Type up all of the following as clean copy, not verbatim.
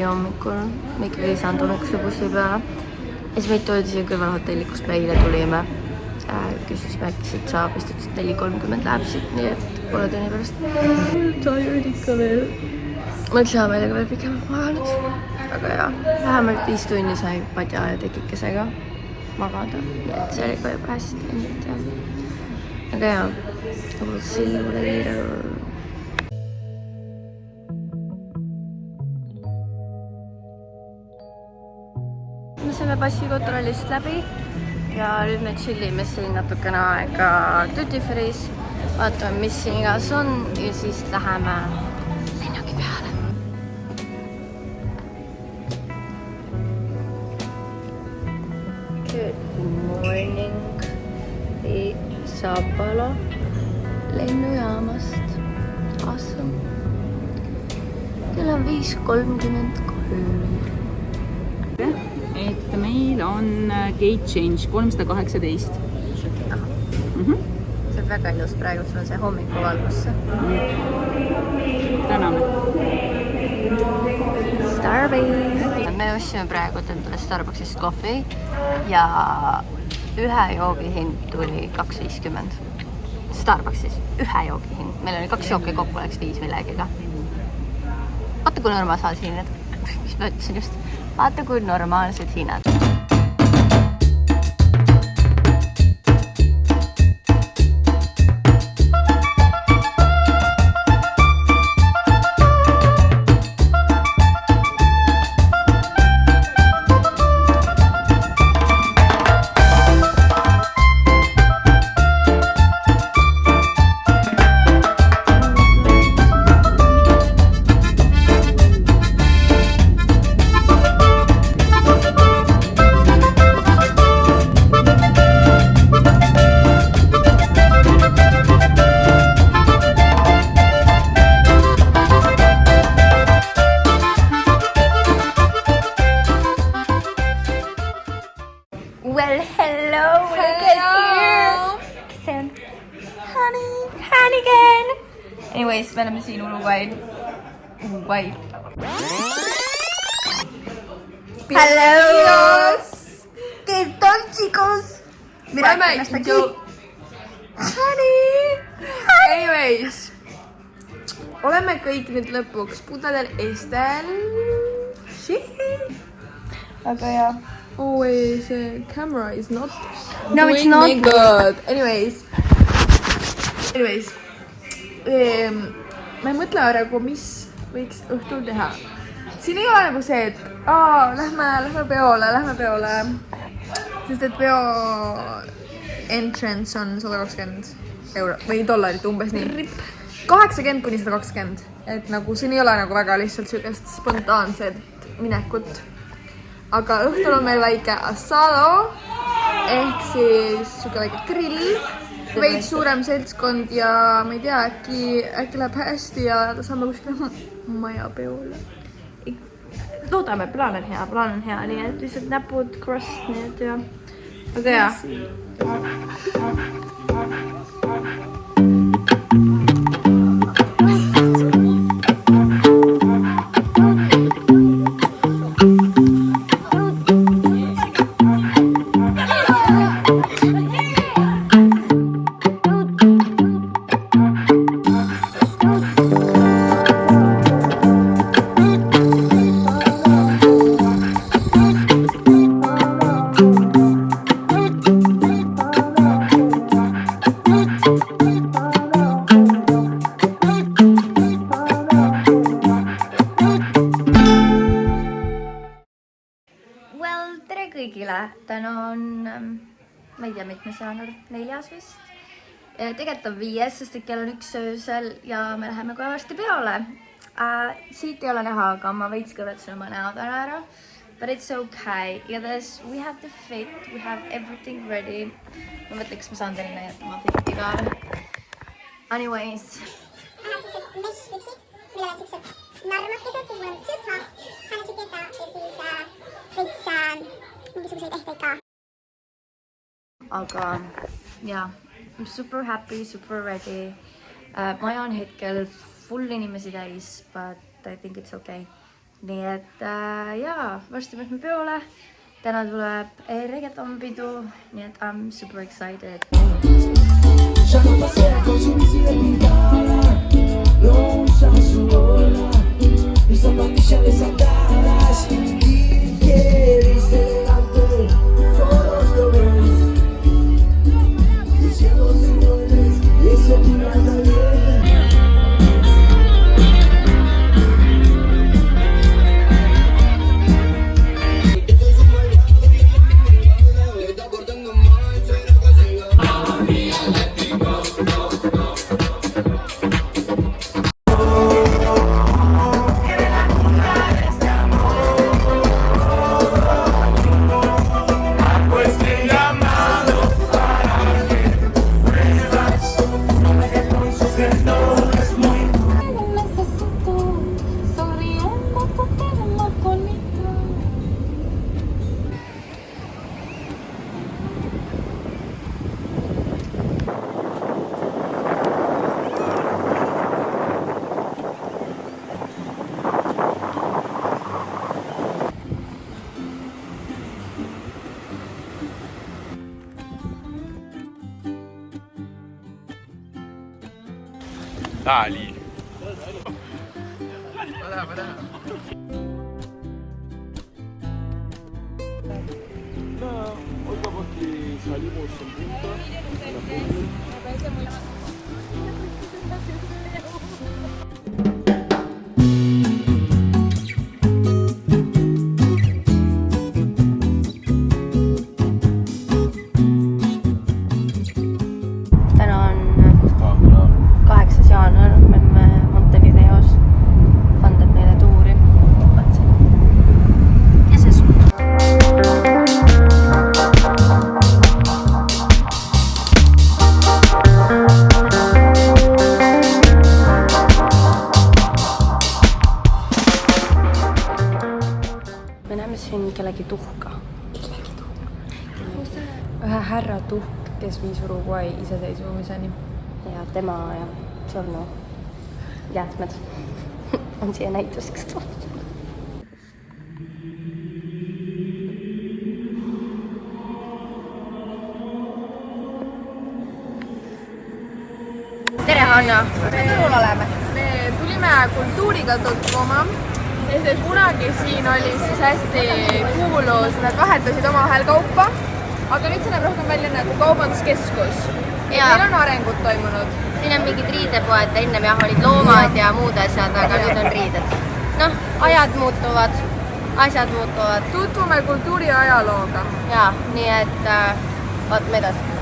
hommikul, me ikkagi ei saanud hommikuse bussi peale. Ja siis meid toodi siia kõrvalhotelli, kus me eile tulime. Küsis äkki siit saab, siis ütles, et 4:30 läheb siit, nii et poole tunni pärast. Tajun ikka veel. Ma oleks hea meelega veel pikemalt maganud. Aga jah, vähemalt 5 tunni sai padja ja tekikesega magada. Et see oli ka juba hästi. Aga jah, we'll see you later. Me saime passikontrollist läbi ja nüüd me chillime siin natukene aega Duty Free's. Vaatame, mis siin igas on ja siis läheme lennuki peale. Good morning Sapala lennujaamast. Awesome. Kell on 5:33. Et meil on gate change 318. See on väga ilus praegu, sul on see hommikuvalgus. Täname. Starbucks. Me ostsime praegu endale Starbucksist kohvi ja ühe joogi hind tuli 2,50. Starbucksis ühe joogi hind. Meil oli 2 jooki kokku, läks 5 millegiga. Vaata, kui normaalsed hinnad. Mis ma ütlesin just? Vaata, kui normaalsed hinnad. Well, hello, look at here. Honey again. Anyways, me oleme siin Uruguay. Hello. ¿Qué tal, chicos? Mira, hasta aquí. Honey. Anyways, oleme kõik nüüd lõpuks pudel Estel. Aga jah. Oh wait, see camera is not No, it's not good. Anyways. Ma ei mõtle praegu, mis võiks õhtul teha. Siin ei ole nagu see, et lähme peole. Sest et peo entrance on 120 euro või dollarit umbes nii. 80 kuni 120. Et nagu siin ei ole nagu väga lihtsalt sellist spontaanset minekut. Aga õhtul on meil väike asado ehk siis suke väike grill. Veits suurem seltskond ja ma ei tea, äkki läheb hästi ja saame kuskile maja peole. Loodame, plaan on hea, nii et lihtsalt näpud cross, nii et jah. Aga jah. Täna on, ma ei tea, mitmes jaanuar, 4. vist. Tegelikult on 5, sest kell on 1 öösel ja me läheme kohe varsti peole. Siit ei ole näha, aga ma veits kõvetsen oma näo täna ära. But it's okay. Igatahes, we have the fit, we have everything ready. Ma mõtlen, kas ma saan teile näidata oma fiti ka. Anyways. Mesh-püksid, millel on siuksed narmakesed, siis mul on sütma, hannetšiketa ja siis veits mingisuguseid ehteid ka. Aga jah, I'm super happy, super ready. Maja on hetkel full inimesi täis, but I think it's okay. nii et jaa, varsti lähme peole. Täna tuleb reggaeton-pidu, nii et I'm super excited. Ya no pasea con su bici de pintada, no usa su bola, mis zapatillas desatadas y que viste elegante, todos lo ven, diciendo señores, eso no anda bien. Dali. Hoy capaz que salimos en punta. Täna on 8. jaanuar, me oleme Montevideos. Fan teeb meile tuuri. Vaatsin. Ja see suur. Me näeme siin kellegi tuhka. Ühe härra tuhk, kes viis Uruguay iseseisvumiseni. Ja tema ja surnu jäätmed on siia näituseks toodud. Tere, Hanna! Kus me turul oleme? Me tulime kultuuriga tutvuma. Kunagi siin oli siis hästi kuulus, nad vahetasid omavahel kaupa, aga nüüd see näeb rohkem välja nagu kaubanduskeskus. Meil on arengud toimunud. Siin on mingid riidepoed, ennem jah olid loomad ja muud asjad, aga nüüd on riided. Noh, ajad muutuvad, asjad muutuvad. Tutvume kultuuri ja ajalooga. Jaa, nii et vaatame edasi.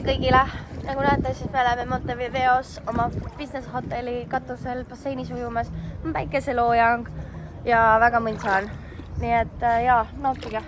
Kõigile, nagu näete, siis me oleme Montevideos oma business hotelli katusel basseinis ujumas. Päikeseloojang ja väga mõnsa on. Nii et jaa, nautige.